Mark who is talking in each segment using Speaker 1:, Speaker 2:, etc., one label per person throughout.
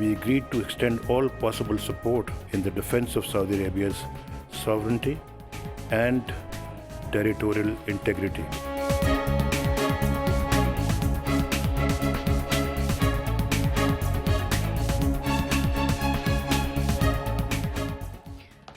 Speaker 1: We agreed to extend all possible support in the defense of Saudi Arabia's sovereignty and territorial integrity.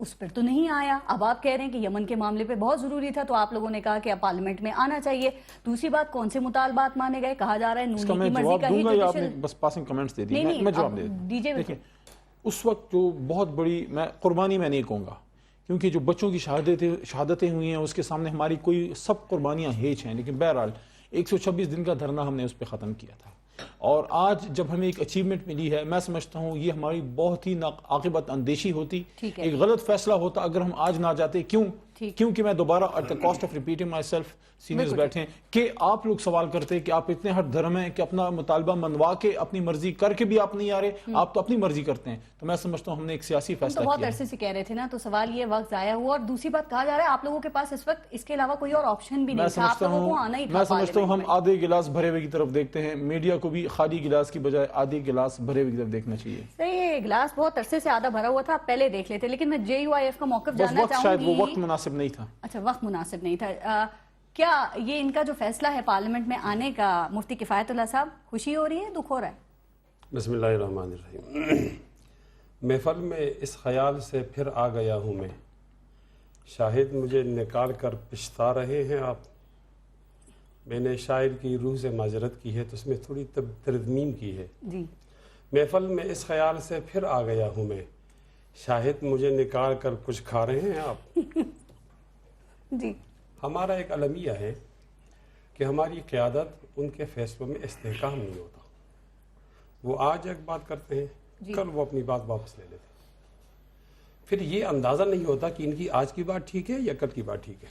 Speaker 2: اس پر تو نہیں آیا. اب آپ کہہ رہے ہیں کہ یمن کے معاملے پہ بہت ضروری تھا تو آپ لوگوں نے کہا کہ اب پارلیمنٹ میں آنا چاہیے. دوسری بات, کون سے مطالبات مانے گئے؟ کہا جا رہا ہے
Speaker 3: اس کا
Speaker 2: نونی
Speaker 3: میں
Speaker 2: کی مرضی
Speaker 3: جواب
Speaker 2: کا ہی
Speaker 3: دوں گا یا آپ نے
Speaker 2: جوڈیشل.
Speaker 3: بس پاسنگ کمنٹس دے
Speaker 2: نہیں
Speaker 3: دی؟ میں جواب
Speaker 2: اب
Speaker 3: دے
Speaker 2: دیجیے.
Speaker 3: دیکھیں اس وقت جو بہت بڑی میں قربانی میں نہیں کہوں گا, کیونکہ جو بچوں کی شہادتیں ہوئی ہیں اس کے سامنے ہماری کوئی سب قربانیاں ہیچ ہیں, لیکن بہرحال 126 دن کا دھرنا ہم نے اس پہ ختم کیا تھا. اور آج جب ہمیں ایک اچیومنٹ ملی ہے, میں سمجھتا ہوں یہ ہماری بہت ہی عاقبت اندیشی ہوتی, ایک غلط فیصلہ ہوتا اگر ہم آج نہ جاتے. کیونکہ میں دوبارہ at the cost of repeating myself, seniors بیٹھے ہیں, کہ آپ لوگ سوال کرتے کہ آپ اتنے ہٹ دھرم ہیں کہ اپنا مطالبہ منوا کے اپنی مرضی کر کے بھی آپ نہیں آ رہے, آپ تو اپنی مرضی کرتے ہیں. تو میں سمجھتا ہوں ہم نے ایک سیاسی فیصلہ کیا.
Speaker 2: بہت عرصے سے کہہ رہے تھے نا, تو سوال یہ وقت ضائع ہوا. اور دوسری بات کہا جا رہا ہے آپ لوگوں کے پاس اس وقت اس کے علاوہ کوئی اور آپشن بھی نہیں تھا, آپ لوگوں کو آنا ہی تھا.
Speaker 3: میں سمجھتا ہوں ہم آدھے گلاس بھرے ہوئے کی طرف دیکھتے ہیں, میڈیا کو بھی خالی گلاس کی بجائے آدھے گلاس بھرے ہوئے کی طرف دیکھنا چاہیے.
Speaker 2: یہ گلاس بہت عرصے سے آدھا بھرا ہوا تھا, آپ پہلے دیکھ لیتے. لیکن میں JUIF کا موقف جاننا
Speaker 3: وقت
Speaker 2: چاہوں
Speaker 3: شاید
Speaker 2: گی.
Speaker 3: وہ وقت مناسب نہیں تھا.
Speaker 2: اچھا, وقت مناسب نہیں تھا. کیا یہ ان کا جو فیصلہ ہے پارلیمنٹ میں آنے کا, مفتی کفایت اللہ صاحب, خوشی ہو رہی ہے, دکھ ہو رہا ہے؟
Speaker 4: بسم اللہ الرحمن الرحیم. محفل میں اس خیال سے پھر آ گیا ہوں میں, شاہد مجھے نکال کر پچھتا رہے ہیں آپ. میں نے شاعر کی روح سے معذرت کی ہے تو اس میں تھوڑی ترمیم کی ہے.
Speaker 2: جی.
Speaker 4: محفل میں اس خیال سے پھر آ گیا ہوں میں, شاہد مجھے نکال کر کچھ کھا رہے ہیں آپ.
Speaker 2: جی.
Speaker 4: ہمارا ایک المیہ ہے کہ ہماری قیادت ان کے فیصلوں میں استحکام نہیں ہوتا. وہ آج ایک بات کرتے ہیں, کل وہ اپنی بات واپس لے لیتے ہیں. پھر یہ اندازہ نہیں ہوتا کہ ان کی آج کی بات ٹھیک ہے یا کل کی بات ٹھیک ہے.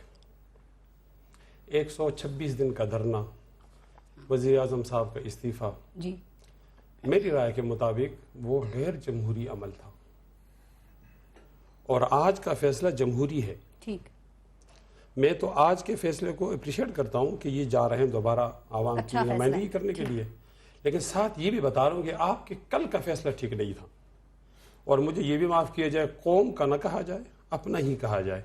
Speaker 4: 126 دن کا دھرنا, وزیر اعظم صاحب کا استعفیٰ,
Speaker 2: جی,
Speaker 4: میری رائے کے مطابق وہ غیر جمہوری عمل تھا, اور آج کا فیصلہ جمہوری ہے.
Speaker 2: ٹھیک.
Speaker 4: میں تو آج کے فیصلے کو اپریشیٹ کرتا ہوں کہ یہ جا رہے ہیں دوبارہ عوام کی نمائندگی کرنے کے لیے, لیکن ساتھ یہ بھی بتا رہا ہوں کہ آپ کے کل کا فیصلہ ٹھیک نہیں تھا. اور مجھے یہ بھی معاف کیا جائے, قوم کا نہ کہا جائے, اپنا ہی کہا جائے.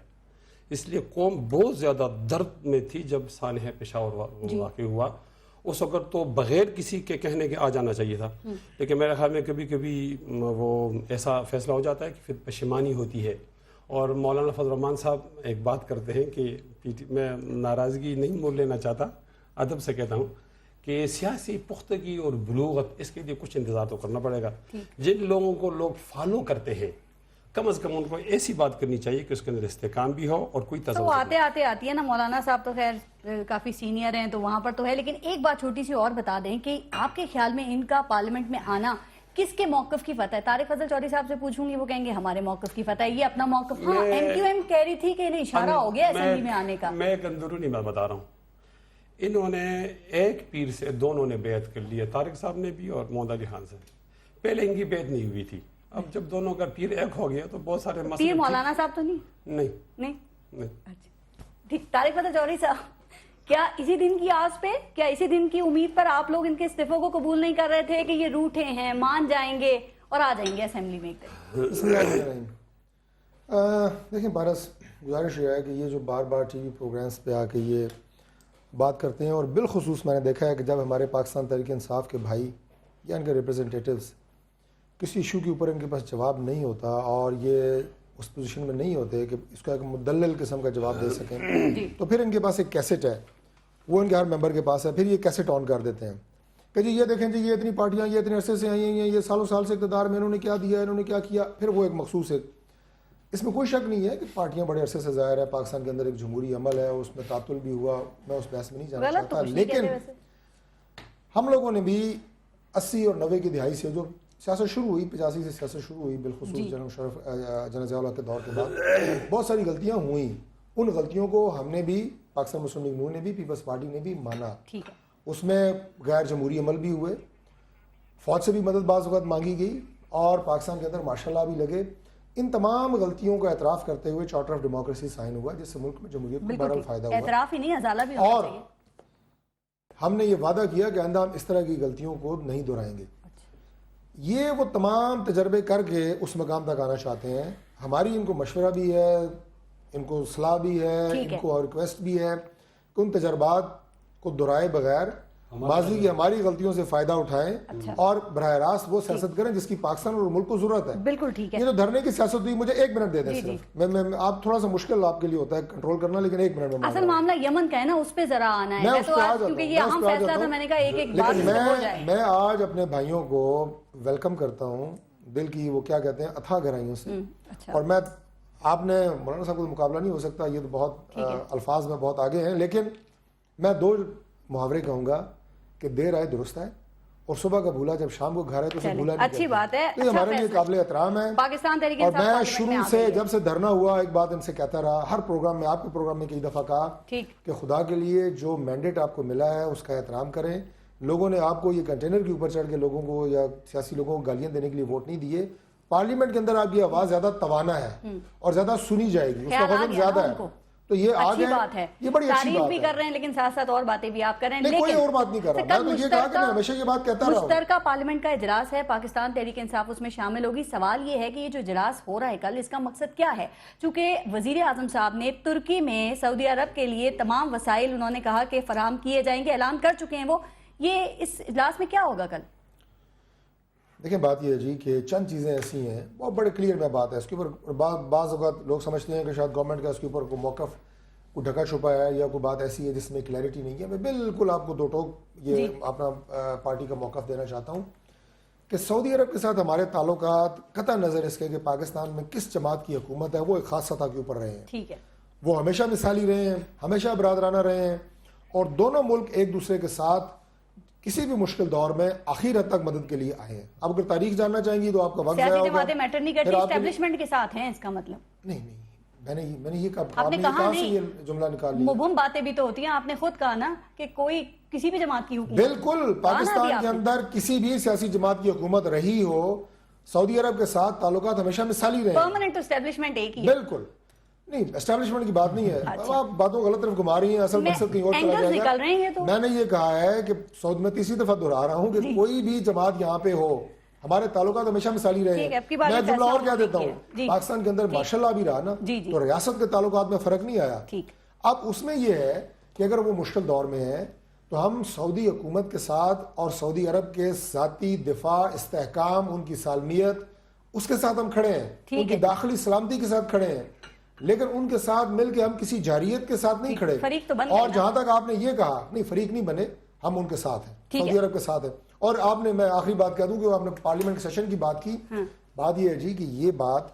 Speaker 4: اس لیے قوم بہت زیادہ درد میں تھی جب سانحہ پشاور واقع ہوا. اس وقت تو بغیر کسی کے کہنے کے آ جانا چاہیے تھا, لیکن میرے خیال میں کبھی کبھی وہ ایسا فیصلہ ہو جاتا ہے کہ پھر پشیمانی ہوتی ہے. اور مولانا فضل الرحمان صاحب ایک بات کرتے ہیں کہ میں ناراضگی نہیں مول لینا چاہتا, ادب سے کہتا ہوں کہ سیاسی پختگی اور بلوغت, اس کے لیے کچھ انتظار تو کرنا پڑے گا. جن لوگوں کو لوگ فالو کرتے ہیں کم از کم ان کو ایسی بات کرنی چاہیے کہ اس کے اندر استحکام بھی ہو اور کوئی
Speaker 2: تو آتے آتی ہے نا. مولانا صاحب تو خیر کافی سینئر ہیں تو وہاں پر تو ہے, لیکن ایک بات چھوٹی سی اور بتا دیں کہ آپ کے خیال میں ان کا پارلیمنٹ میں آنا کس کے موقف کی فتح ہے؟ طارق فضل چودھری صاحب سے پوچھوں گی, وہ کہیں گے ہمارے موقف کی فتح ہے, یہ اپنا موقف. ہاں, MQM کہہ رہی تھی کہ انہیں اشارہ ہو گیا اسمبلی میں آنے کا.
Speaker 4: میں ایک اندرونی بات بتا رہا ہوں, انہوں نے ایک پیر سے دونوں نے بیعت کر لی ہے, طارق صاحب نے بھی اور محمد علی خان سے. پہلے ان کی بیعت نہیں ہوئی تھی, اب جب دونوں کا پیر ایک ہو گیا تو بہت سارے مسئلے.
Speaker 2: پیر مولانا صاحب تو نہیں. اچھا, طارق فضل چودھری صاحب, کیا اسی دن کی آس پہ, کیا اسی دن کی امید پر آپ لوگ ان کے استعفوں کو قبول نہیں کر رہے تھے کہ یہ روٹھے ہیں, مان جائیں گے اور آ جائیں گے اسمبلی میں ایک دن؟
Speaker 5: بسم اللہ الرحمن الرحیم. دیکھیں بارس, گزارش یہ ہے کہ یہ جو بار بار ٹی وی پروگرامز پہ آ کے یہ بات کرتے ہیں, اور بالخصوص میں نے دیکھا ہے کہ جب ہمارے پاکستان تحریک انصاف کے بھائی یا ان کے ریپرزنٹیٹیوز کسی ایشو کے اوپر ان کے پاس جواب نہیں ہوتا اور یہ اس پوزیشن میں نہیں ہوتے کہ اس کا ایک مدلل قسم کا جواب دے سکیں, تو پھر ان کے پاس ایک کیسٹ ہے, وہ ان کے ہر ممبر کے پاس ہے, پھر یہ کیسٹ آن کر دیتے ہیں کہ جی یہ دیکھیں جی یہ اتنی پارٹیاں یہ اتنے عرصے سے آئی ہیں, یہ سالوں سال سے اقتدار میں انہوں نے کیا دیا, انہوں نے کیا کیا. پھر وہ ایک مخصوص ہے, اس میں کوئی شک نہیں ہے کہ پارٹیاں بڑے عرصے سے ظاہر ہے پاکستان کے اندر ایک جمہوری عمل ہے, اس میں تعطل بھی ہوا, میں اس بحث میں نہیں جانا چاہتا. لیکن ہم لوگوں نے بھی 80 اور 90 کی دہائی سے جو سیاست شروع ہوئی, 85 سے سیاست شروع ہوئی, بالخصوص جناب مشرف جناب ضیاء الحق کے دور کے بعد بہت ساری غلطیاں ہوئیں. ان غلطیوں کو ہم نے بھی, پاکستان مسلم لیگ نون نے بھی, پیپلز پارٹی نے بھی مانا. اس میں غیر جمہوری عمل بھی ہوئے, فوج سے بھی مدد بعض اوقات مانگی گئی, اور پاکستان کے اندر مارشل لا بھی لگے. ان تمام غلطیوں کا اعتراف کرتے ہوئے چارٹر آف ڈیموکریسی سائن ہوا, جس سے ملک میں جمہوریت کو بڑا فائدہ ہوا.
Speaker 2: اعتراف ہی نہیں, ازالہ بھی ہونا چاہیے.
Speaker 5: اور ہم نے یہ وعدہ کیا کہ آئندہ ہم اس طرح کی غلطیوں کو نہیں دہرائیں گے. یہ وہ تمام تجربے کر کے اس مقام تک آنا چاہتے ہیں. ہماری ان کو مشورہ بھی ہے, ان کو صلاح بھی ہے, ان کو ریکویسٹ بھی ہے کہ ان تجربات کو دہرائے بغیر ماضی کی ہماری غلطیوں سے فائدہ اٹھائیں اور براہ راست وہ سیاست کریں جس کی پاکستان اور ملک کو ضرورت ہے.
Speaker 2: بالکل ٹھیک ہے.
Speaker 5: یہ تو دھرنے کی سیاست ہوئی. مجھے 1 منٹ دے دیں صرف. میں آپ تھوڑا سا مشکل آپ کے لیے ہوتا ہے کنٹرول کرنا, لیکن 1 منٹ میں
Speaker 2: اصل معاملہ یمن کا ہے نا, اس پہ ذرا آنا ہے. کیونکہ یہ اہم فیصلہ تھا, میں نے کہا ایک بات ہو جائے.
Speaker 5: میں آج اپنے بھائیوں کو ویلکم کرتا ہوں دل کی وہ کیا کہتے ہیں اتھا گہرائیوں سے. اور میں آپ نے مولانا صاحب کو مقابلہ نہیں ہو سکتا, یہ تو بہت الفاظ میں بہت آگے ہیں, لیکن میں 2 محاورے کہوں گا کہ دیر آئے درست آئے, اور صبح کا بھولا جب شام کو گھر ہے تو اسے بھولا نہیں.
Speaker 2: اچھی بات ہے,
Speaker 5: یہ ہمارے لیے قابل احترام ہے.
Speaker 2: پاکستان تحریک
Speaker 5: اور میں شروع سے جب سے دھرنا ہوا ایک بات ان سے کہتا رہا, ہر پروگرام میں, آپ کے پروگرام میں کئی دفعہ کہا کہ خدا کے لیے جو مینڈیٹ آپ کو ملا ہے اس کا احترام کریں. لوگوں نے آپ کو یہ کنٹینر کے اوپر چڑھ کے لوگوں کو یا سیاسی لوگوں کو گالیاں دینے کے لیے ووٹ نہیں دیے. پارلیمنٹ کے اندر آپ کی آواز زیادہ توانا ہے اور زیادہ سنی جائے گی, اس کا وزن زیادہ ہے. تو یہ
Speaker 2: اچھی بات ہے,
Speaker 5: یہ بڑی اچھی
Speaker 2: تعریف
Speaker 5: بات
Speaker 2: بھی کر رہے ہیں لیکن ساتھ ساتھ اور باتیں بھی آپ کر رہے ہیں.
Speaker 5: نہیں, کوئی اور بات نہیں کر رہا. میں تو یہ کہا کہ میں ہمیشہ یہ بات کہتا رہا ہوں.
Speaker 2: مشترکہ پارلیمنٹ کا اجلاس ہے, پاکستان تحریک انصاف اس میں شامل ہوگی. سوال یہ ہے کہ یہ جو اجلاس ہو رہا ہے کل, اس کا مقصد کیا ہے؟ چونکہ وزیر اعظم صاحب نے ترکی میں سعودی عرب کے لیے تمام وسائل انہوں نے کہا کہ فراہم کیے جائیں گے, اعلان کر چکے ہیں وہ. یہ اس اجلاس میں کیا ہوگا کل؟
Speaker 5: دیکھیں بات یہ ہے جی کہ چند چیزیں ایسی ہیں, بہت بڑے کلیئر میں بات ہے اس کے اوپر. بعض اوقات لوگ سمجھتے ہیں کہ شاید گورنمنٹ کا اس کے اوپر کوئی موقف کو ڈھکا چھپا ہے یا کوئی بات ایسی ہے جس میں کلیئرٹی نہیں ہے. میں بالکل آپ کو 2 ٹوک یہ اپنا پارٹی کا موقف دینا چاہتا ہوں کہ سعودی عرب کے ساتھ ہمارے تعلقات قطع نظر اس کے کہ پاکستان میں کس جماعت کی حکومت ہے وہ ایک خاص سطح کے اوپر رہے ہیں.
Speaker 2: ٹھیک ہے,
Speaker 5: وہ ہمیشہ مثالی رہے ہیں, ہمیشہ برادرانہ رہے ہیں, اور دونوں ملک ایک دوسرے کے ساتھ کسی بھی مشکل دور میں آخر حد تک مدد کے لیے آئے ہیں. اب اگر تاریخ جاننا چاہیں گی تو آپ کا وقت ضائع ہوگا.
Speaker 2: سیاسی جماعتیں میٹر نہیں کرتی, اسٹیبلشمنٹ کے ساتھ ہیں, اس کا مطلب
Speaker 5: نہیں. میں نے یہ کہا,
Speaker 2: آپ نے کہا
Speaker 5: نہیں, یہ جملہ نکال لیا.
Speaker 2: مبہم باتیں بھی تو ہوتی ہیں. آپ نے خود کہا نا کہ کوئی کسی بھی جماعت کی حکومت,
Speaker 5: بالکل پاکستان کے اندر کسی بھی سیاسی جماعت کی حکومت رہی ہو, سعودی عرب کے ساتھ تعلقات ہمیشہ مثالی رہے.
Speaker 2: پرماننٹ اسٹیبلشمنٹ ایک ہی ہے.
Speaker 5: بالکل نہیں, اسٹیبلشمنٹ کی بات نہیں ہے. آپ باتوں غلط طرف گھما رہی ہیں, اصل مقصد کہیں اور چلا جائے گا. میں نے یہ کہا ہے کہ سعودی میں تیسری دفعہ دہرا رہا ہوں کہ کوئی بھی جماعت یہاں پہ ہو, ہمارے تعلقات ہمیشہ مثالی رہے ہیں. میں جملہ اور کیا دیتا ہوں, پاکستان کے اندر ماشاءاللہ بھی رہا نا, تو ریاست کے تعلقات میں فرق نہیں آیا. اب اس میں یہ ہے کہ اگر وہ مشکل دور میں ہے تو ہم سعودی حکومت کے ساتھ اور سعودی عرب کے ذاتی دفاع, استحکام, ان کی سالمیت, اس کے ساتھ ہم کھڑے ہیں, ان کی داخلی سلامتی کے ساتھ کھڑے ہیں, لیکن ان کے ساتھ مل کے ہم کسی جارحیت کے ساتھ نہیں کھڑے. اور جہاں تک آپ نے یہ کہا, نہیں فریق نہیں بنے, ہم ان کے ساتھ ہیں, سعودی عرب کے ساتھ ہیں. اور آپ نے, میں آخری بات کہہ دوں کہ آپ نے پارلیمنٹ کے سیشن کی بات کی. بات یہ ہے جی کہ یہ بات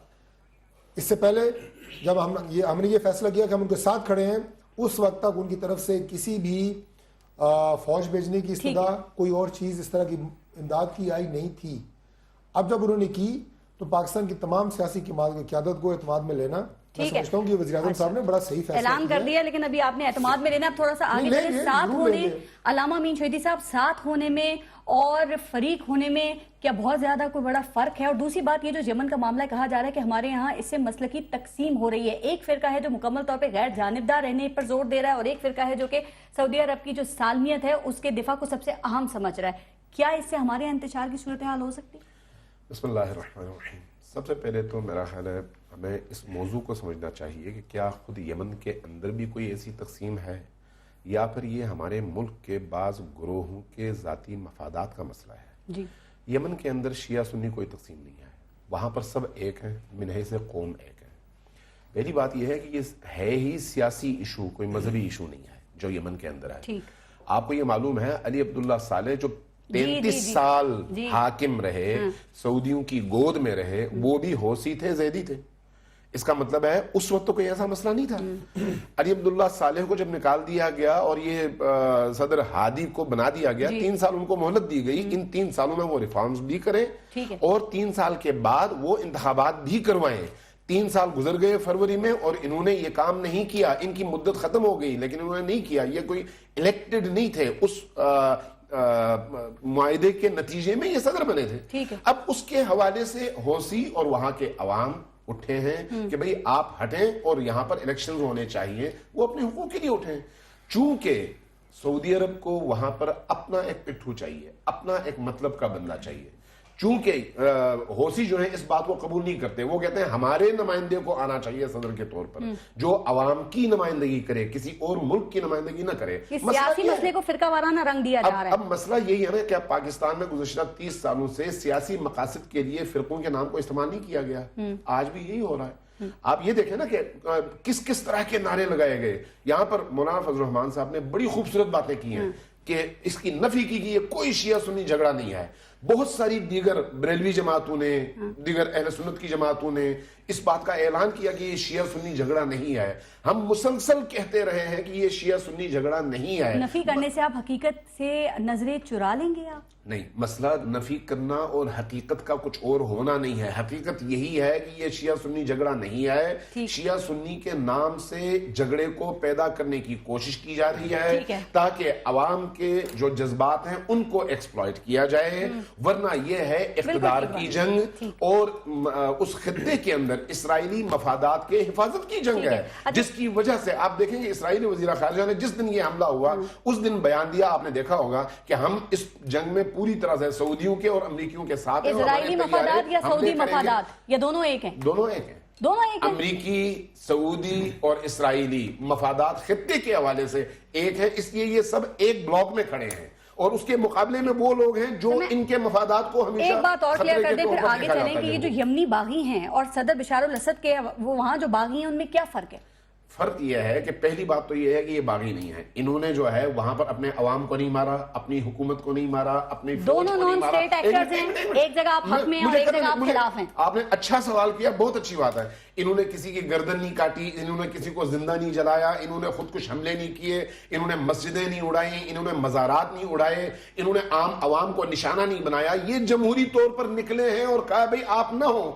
Speaker 5: اس سے پہلے جب ہم نے یہ فیصلہ کیا کہ ہم ان کے ساتھ کھڑے ہیں, اس وقت تک ان کی طرف سے کسی بھی فوج بھیجنے کی استدعا, کوئی اور چیز اس طرح کی امداد کی آئی نہیں تھی. اب جب انہوں نے کی تو پاکستان کی تمام سیاسی قیادت کو اعتماد میں لینا, میں سمجھتا ہوں کہ وزیر اعظم صاحب نے بڑا صحیح فیصلہ
Speaker 2: اعلان کر دیا. لیکن ابھی آپ نے اعتماد میں لینا, اب تھوڑا سا آگے بڑھیں. ساتھ ہونے, علامہ امین شہیدی صاحب, ساتھ ہونے میں اور فریق ہونے میں کیا بہت زیادہ کوئی بڑا فرق ہے؟ اور دوسری بات یہ جو یمن کا معاملہ کہا جا رہا ہے کہ ہمارے یہاں اس سے مسلکی تقسیم ہو رہی ہے. ایک فرقہ ہے جو مکمل طور پہ غیر جانبدار رہنے پر زور دے رہا ہے, اور ایک فرقہ ہے جو کہ سعودی عرب کی جو سالمیت ہے اس کے دفاع کو سب سے اہم سمجھ رہا ہے. کیا اس سے ہمارے انتشار کی صورتحال ہو سکتی؟
Speaker 6: بسم اللہ الرحمن الرحیم. سب سے پہلے تو میرا خیال ہے ہمیں اس موضوع کو سمجھنا چاہیے کہ کیا خود یمن کے اندر بھی کوئی ایسی تقسیم ہے, یا پھر یہ ہمارے ملک کے بعض گروہوں کے ذاتی مفادات کا مسئلہ ہے. یمن کے اندر شیعہ سنی کوئی تقسیم نہیں ہے, وہاں پر سب ایک ہیں, من حیث قوم ایک ہے. پہلی بات یہ ہے کہ یہ ہے ہی سیاسی ایشو, کوئی مذہبی ایشو نہیں ہے جو یمن کے اندر ہے. آپ کو یہ معلوم ہے علی عبداللہ صالح جو 33 سال حاکم رہے, سعودیوں کی گود میں رہے, وہ بھی حوثی تھے, زیدی تھے. اس کا مطلب ہے اس وقت تو کوئی ایسا مسئلہ نہیں تھا. علی عبداللہ صالح کو جب نکال دیا گیا اور یہ صدر ہادی کو بنا دیا گیا, 3 سال ان کو مہلت دی گئی. ان 3 سالوں میں وہ ریفارمز بھی کریں اور 3 سال کے بعد وہ انتخابات بھی کروائیں. 3 سال گزر گئے فروری میں اور انہوں نے یہ کام نہیں کیا. ان کی مدت ختم ہو گئی لیکن انہوں نے نہیں کیا. یہ کوئی الیکٹڈ نہیں تھے, اس معاہدے کے نتیجے میں یہ صدر بنے تھے. اب اس کے حوالے سے حوثی اور وہاں کے عوام اٹھے ہیں کہ بھئی آپ ہٹیں اور یہاں پر الیکشنز ہونے چاہیے. وہ اپنے حقوق کے لیے اٹھیں. چونکہ سعودی عرب کو وہاں پر اپنا ایک پٹھو چاہیے, اپنا ایک مطلب کا بندہ چاہیے. چونکہ حوثی جو ہیں اس بات کو قبول نہیں کرتے. وہ کہتے ہیں ہمارے نمائندے کو آنا چاہیے صدر کے طور پر, جو عوام کی نمائندگی کرے, کسی اور ملک کی نمائندگی نہ کرے.
Speaker 2: سیاسی مسئلے کو فرقہ وارانہ رنگ دیا جا رہا ہے.
Speaker 6: اب مسئلہ یہی ہے نا کہ پاکستان میں گزشتہ 30 سالوں سے سیاسی مقاصد کے لیے فرقوں کے نام کو استعمال نہیں کیا گیا. آج بھی یہی ہو رہا ہے. آپ یہ دیکھیں نا کہ کس کس طرح کے نعرے لگائے گئے. یہاں پر مولانا فضل الرحمان صاحب نے بڑی خوبصورت باتیں کی ہیں کہ اس کی نفی کی کہ یہ کوئی شیعہ سنی جھگڑا نہیں ہے. بہت ساری دیگر بریلوی جماعتوں نے, دیگر اہل سنت کی جماعتوں نے اس بات کا اعلان کیا کہ یہ شیعہ سنی جھگڑا نہیں ہے. ہم مسلسل کہتے رہے ہیں کہ یہ شیعہ سنی جھگڑا نہیں ہے.
Speaker 2: نفی کرنے سے آپ حقیقت سے نظریں چرا لیں گے آپ؟
Speaker 6: نہیں, مسئلہ نفی کرنا اور حقیقت کا کچھ اور ہونا نہیں ہے. حقیقت یہی ہے کہ یہ شیعہ سنی جھگڑا نہیں ہے. شیعہ سنی کے نام سے جھگڑے کو پیدا کرنے کی کوشش کی جا رہی ہے تاکہ عوام کے جو جذبات ہیں ان کو ایکسپلائٹ کیا جائے. ورنہ یہ ہے اقتدار کی جنگ اور اس خطے کے اندر اسرائیلی مفادات کے حفاظت کی جنگ ہے, جس کی وجہ سے آپ دیکھیں گے اسرائیلی وزیر خارجہ نے جس دن یہ حملہ ہوا اس دن بیان دیا, آپ نے دیکھا ہوگا کہ ہم اس جنگ میں پوری طرح سے سعودیوں کے اور امریکیوں کے ساتھ ہیں.
Speaker 2: اسرائیلی مفادات یا سعودی مفادات یا دونوں ایک ہیں؟
Speaker 6: دونوں ایک ہیں. امریکی, سعودی اور اسرائیلی مفادات خطے کے حوالے سے ایک ہے, اس لیے یہ سب ایک بلاک میں کھڑے ہیں. اور اس کے مقابلے میں وہ لوگ ہیں جو ان کے مفادات کو ہمیشہ
Speaker 2: ایک بات اور کلیئر کر دیں پھر آگے چلیں کہ یہ جو یمنی باغی ہیں اور صدر بشار الاسد کے وہ وہاں جو باغی ہیں ان میں کیا فرق ہے؟
Speaker 6: فرق یہ ہے کہ پہلی بات تو یہ ہے کہ یہ باغی نہیں ہے. انہوں نے جو ہے وہاں پر اپنے عوام کو نہیں مارا, اپنی حکومت کو نہیں مارا, اپنی
Speaker 2: دونوں نان اسٹیٹ ایکٹرز ہیں, ایک جگہ آپ حق میں ہیں اور ایک جگہ آپ خلاف ہیں.
Speaker 6: آپ نے اچھا سوال کیا, بہت اچھی بات ہے. انہوں نے کسی کی گردن نہیں کاٹی, انہوں نے کسی کو زندہ نہیں جلایا, انہوں نے خود کچھ حملے نہیں کیے, انہوں نے مسجدیں نہیں اڑائیں, انہوں نے مزارات نہیں اڑائے, انہوں نے عام عوام کو نشانہ نہیں بنایا. یہ جمہوری طور پر نکلے ہیں اور کہا بھئی آپ نہ ہو,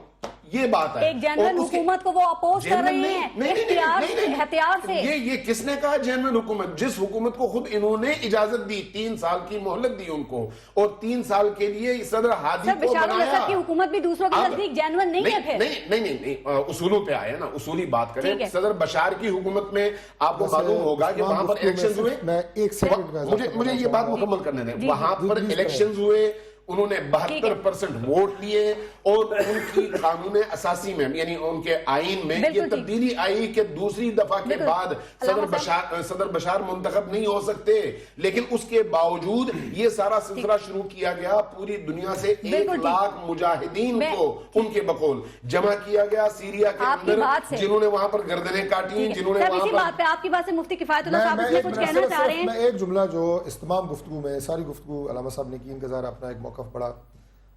Speaker 6: یہ بات ہے.
Speaker 2: ایک جنرل حکومت کو وہ اپوز کر رہے ہیں ہتھیار سے.
Speaker 6: یہ کس نے کہا جنرل حکومت؟ جس حکومت کو خود انہوں نے اجازت دی, 3 سال کی مہلت دی ان کو, اور 3 سال کے لیے صدر ہادی کو
Speaker 2: بشار الاسد کی حکومت بھی دوسروں کے نزدیک جنرل نہیں ہے. پھر
Speaker 6: نہیں, اصولوں پہ آئے نا, اصولی بات کریں. صدر بشار کی حکومت میں آپ کو معلوم ہوگا کہ وہاں پر الیکشنز ہوئے.
Speaker 5: میں ایک سیکنڈ
Speaker 6: مجھے یہ بات مکمل کرنے دیں. وہاں پر الیکشنز ہوئے, انہوں نے 72% ووٹ لیے اور ان کی قانون اساسی میں یعنی ان کے آئین میں یہ تبدیلی آئی کہ دوسری دفعہ کے بعد صدر بشار منتخب نہیں ہو سکتے. لیکن اس کے باوجود یہ سارا سلسلہ شروع کیا گیا. پوری دنیا سے 1 لاکھ مجاہدین کو ان کے بقول جمع کیا گیا سیریا کے اندر, جنہوں نے وہاں پر گردنیں کاٹی, جنہوں نے وہاں پر.
Speaker 2: آپ کی بات سے مفتی کفایت اللہ صاحب اس میں کچھ کہنا چاہ رہے ہیں.
Speaker 5: میں ایک جملہ جو اس تمام گفتگو میں, ساری گفتگو علامہ صاحب نے کی, ان کا ظاہر اپنا ایک موقف بڑا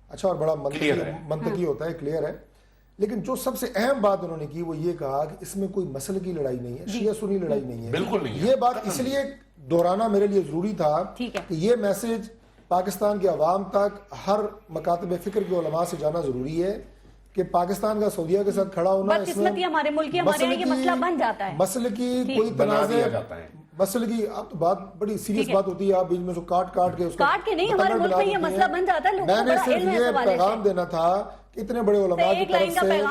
Speaker 5: اچھا اور بڑا منطقی ہوتا ہے, کلیئر ہے. لیکن جو سب سے اہم بات انہوں نے کی وہ یہ کہا کہ اس میں کوئی مسئلے کی لڑائی نہیں ہے, شیعہ سنی لڑائی نہیں ہے.
Speaker 6: بالکل نہیں.
Speaker 5: یہ بات اس لیے دہرانا میرے لیے ضروری تھا کہ یہ میسج پاکستان کے عوام تک ہر مکاتب فکر کے علماء سے جانا ضروری ہے کہ پاکستان کا سعودیہ کے ساتھ کھڑا ہونا
Speaker 2: ہمارے ملک ہمارے لیے مسئلہ بن جاتا ہے.
Speaker 5: مسئلے کی کوئی تنازع, مسئلے کی اب تو بات بڑی سیریس بات ہوتی ہے, آپ بیچ میں سے کاٹ کے اس
Speaker 2: کے نہیں, ہمارے ملک میں یہ مسئلہ بن جاتا ہے.
Speaker 5: میں نے صرف یہ پیغام دینا تھا کہ اتنے بڑے علماء کی طرف سے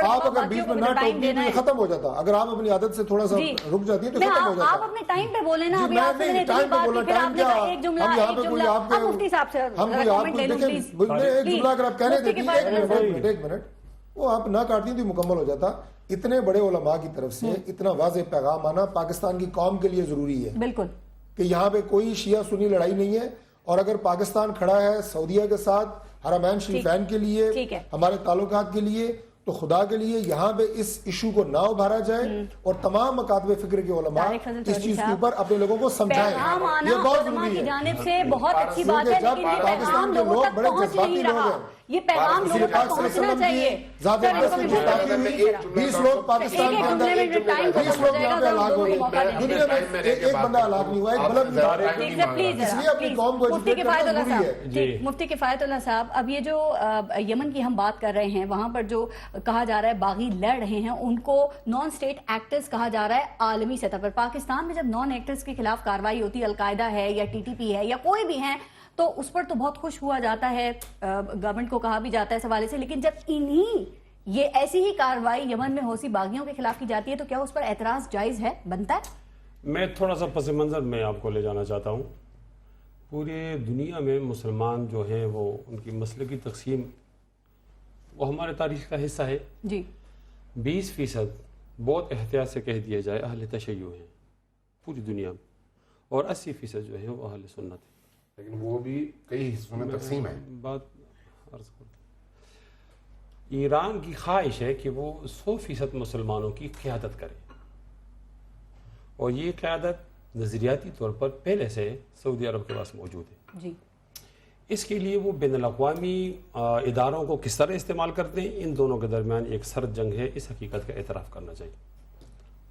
Speaker 5: آپ اگر بیچ میں نہ ٹوکتی تو ختم ہو جاتا. اگر آپ اپنی عادت سے تھوڑا سا رک جاتی ہیں تو ختم ہو جاتا.
Speaker 2: آپ اپنے ٹائم پہ بولیں نا.
Speaker 5: ٹائم پہ بولنا, ٹائم کیا, ہم یہاں پہ کوئی آپ کے,
Speaker 2: مفتی صاحب سے
Speaker 5: ہم کوئی آپ کو دیکھیں, ایک جملہ اگر آپ کہنے دیتی ہیں, ایک منٹ, وہ آپ نہ کاٹتی تو مکمل ہو جاتا. اتنے بڑے علماء کی طرف سے اتنا واضح پیغام آنا پاکستان کی قوم کے لیے ضروری ہے.
Speaker 2: بالکل
Speaker 5: کہ یہاں پہ کوئی شیعہ سنی لڑائی نہیں ہے. اور اگر پاکستان کھڑا ہے سعودیہ کے ساتھ حرمین شریفین کے لیے, ہمارے تعلقات کے لیے, تو خدا کے لیے یہاں پہ اس ایشو کو نہ ابھارا جائے اور تمام مکاتب فکر کے علماء اس چیز کے اوپر اپنے لوگوں کو سمجھائیں. یہ بہت ضروری ہے.
Speaker 2: جانب سے بہت اچھی بات ہے, لیکن یہ پیغام لوگوں تک پہنچ نہیں رہا. یہ پیغام لوگوں تک پہنچنا چاہیے.
Speaker 5: 20 لوگ پاکستان کے اندر, 20 لوگ یہاں پہ ہلاک ہو گئے, دنیا میں ایک بندہ ہلاک نہیں ہوا, ایک بلد نہیں. اس لیے اپنی قوم کو ایجوکیٹ کرنا ضروری ہے.
Speaker 2: مفتی کفایت اللہ صاحب, اب یہ جو یمن کی ہم بات کر رہے ہیں, وہاں پر جو کہا جا رہا ہے باغی لڑ رہے ہیں, ان کو نان اسٹیٹ ایکٹرز کہا جا رہا ہے عالمی سطح پر. پاکستان میں جب نان ایکٹرز کے خلاف کارروائی ہوتی ہے, القاعدہ ہے یا TTP ہے یا کوئی بھی ہے, تو اس پر تو بہت خوش ہوا جاتا ہے, گورنمنٹ کو کہا بھی جاتا ہے اس حوالے سے. لیکن جب یہ ایسی ہی کارروائی یمن میں حوثی باغیوں کے خلاف کی جاتی ہے تو کیا اس پر اعتراض جائز ہے, بنتا ہے؟
Speaker 4: میں تھوڑا سا پس منظر میں آپ کو لے جانا چاہتا ہوں. پورے دنیا میں مسلمان جو ہیں وہ ان کی مسلکی تقسیم وہ ہمارے تاریخ کا حصہ ہے.
Speaker 2: جی
Speaker 4: 20% بہت احتیاط سے کہہ دیا جائے اہل تشیع ہیں پوری دنیا میں، اور 80% جو ہے وہ اہل سنت ہیں.
Speaker 6: لیکن وہ بھی کئی حصوں میں تقسیم ہے.
Speaker 4: بات عرض کروں، ایران کی خواہش ہے کہ وہ 100% مسلمانوں کی قیادت کرے، اور یہ قیادت نظریاتی طور پر پہلے سے سعودی عرب کے پاس موجود ہے.
Speaker 2: جی
Speaker 4: اس کے لیے وہ بین الاقوامی اداروں کو کس طرح استعمال کرتے ہیں، ان دونوں کے درمیان ایک سرد جنگ ہے، اس حقیقت کا اعتراف کرنا چاہیے.